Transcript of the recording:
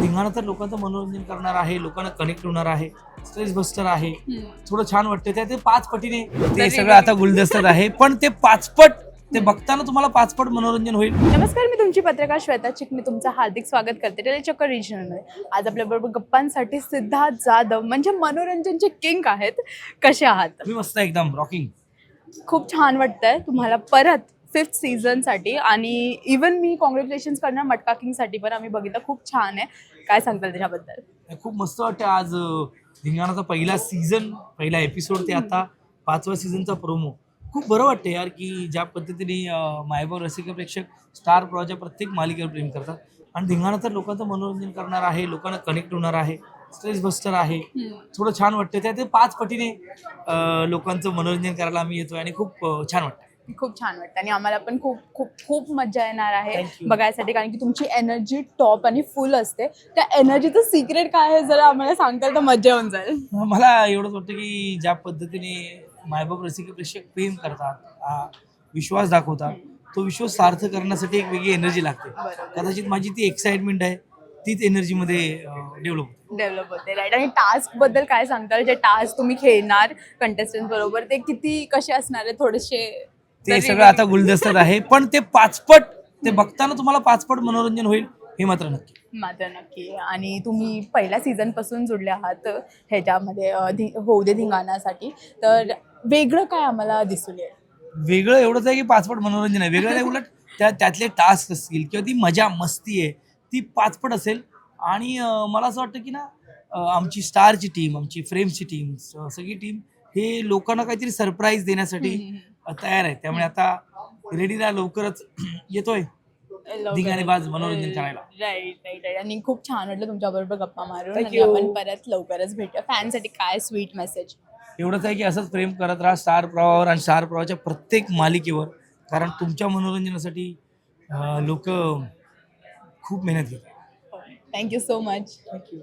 धिंगाणा तर लोकांचं मनोरंजन करणार आहे, लोकांना कनेक्ट होणार आहे, स्ट्रेस बस्टर आहे, थोडं छान वाटतं. त्या ते 5 पटीने ते सगळं आता गुलदस्त्यात आहे, पण ते 5 पट ते बघताना तुम्हाला 5 पट मनोरंजन होईल. नमस्कार, मी तुमची पत्रकार श्वेता चिकणे तुमचं हार्दिक स्वागत करते टेलीचक्कर रिजनलमध्ये. आज आपल्याबरोबर गप्पांसाठी सिद्धार्थ जाधव म्हणजे मनोरंजनचे किंग आहेत. कसे आहात? मी मस्त एकदम रॉकिंग. खूप छान वाटतंय तुम्हाला परत 5th सीझनसाठी आणि इवन मी कॉंग्रॅच्युलेशन्स करणार मटका किंगसाठी पण. आम्ही बघितलं, खूप छान आहे. काय सांगताल त्याच्याबद्दल? खूप मस्त वाटतं आज धिंगाणाचा पहिला सीझन, पहिला एपिसोड ते आता 5व्या सीझनचा प्रोमो. खूप बरं वाटतं यार की ज्या पद्धतीने मायबाप रसिक प्रेक्षक स्टार प्रवाहच्या प्रत्येक मालिकेवर प्रेम करतात आणि धिंगाणा तर लोकांचं मनोरंजन करणार आहे, लोकांना कनेक्ट होणार आहे, स्ट्रेस बस्टर आहे, थोडं छान वाटतं. त्या ते 5 पटीने लोकांचं मनोरंजन करायला आम्ही येतोय आणि खूप छान वाटतं. खूप छान वाटतं आणि आम्हाला पण खूप खूप खूप मजा येणार आहे Thank you. बघायसाठी, कारण की तुमची एनर्जी टॉप आणि फुल असते. त्या एनर्जीचं सिक्रेट काय आहे जरा आम्हाला सांगताल तर मजा येऊन जाईल. मला एवढंच वाटतं की ज्या पद्धतीने मायबाप रसिक प्रेक्षक प्रेम करतात, विश्वास दाखवतात, तो विश्वास सार्थ करण्यासाठी एक वेगळी एनर्जी लागते. कदाचित माझी ती एक्साइटमेंट आहे, तीच एनर्जीमध्ये डेव्हलप होते, राईट. आणि टास्क बद्दल काय सांगताल? जे टास्क तुम्ही खेळणार कंटेस्टंट बरोबर ते किती कसे असणार आहे? थोडेसे ते सगळं आता गुलदस्त्यात आहे, पण ते 5 पट ते बघताना तुम्हाला 5 पट मनोरंजन होईल हे मात्र नक्की. मात्र नक्की. आणि तुम्ही पहिल्या सीझन पासून जुडले आहात ह्याच्यामध्ये होऊ दे धिंगाणासाठी, तर वेगळं काय आम्हाला दिसून येईल? वेगळं एवढंच आहे की 5 पट मनोरंजन आहे. वेगळं नाही, उलट त्यातले टास्क असतील किंवा ती मजा मस्ती आहे ती 5 पट असेल. आणि मला असं वाटतं की ना, आमची स्टारची टीम, आमची फ्रेम्सची टीम, सगळी टीम हे लोकांना काहीतरी सरप्राईज देण्यासाठी तयार आहे. त्यामुळे आता रेडी राहा, लवकरच येतोय धिंगाणेबाज मनोरंजन करायला. Right right right. आणि खूप छान वाटलं तुमच्या बरोबर गप्पा मारून. Thank आणि you. आपण परत लवकरच भेटूया. फॅनसाठी काय स्वीट मेसेज? एवढंच आहे की असंच प्रेम करत राहा स्टार प्रवाहावर आणि स्टार प्रवाहाच्या प्रत्येक मालिकेवर, कारण तुमच्या मनोरंजनासाठी लोक खूप मेहनत घेतात. Thank you so much. थँक्यू.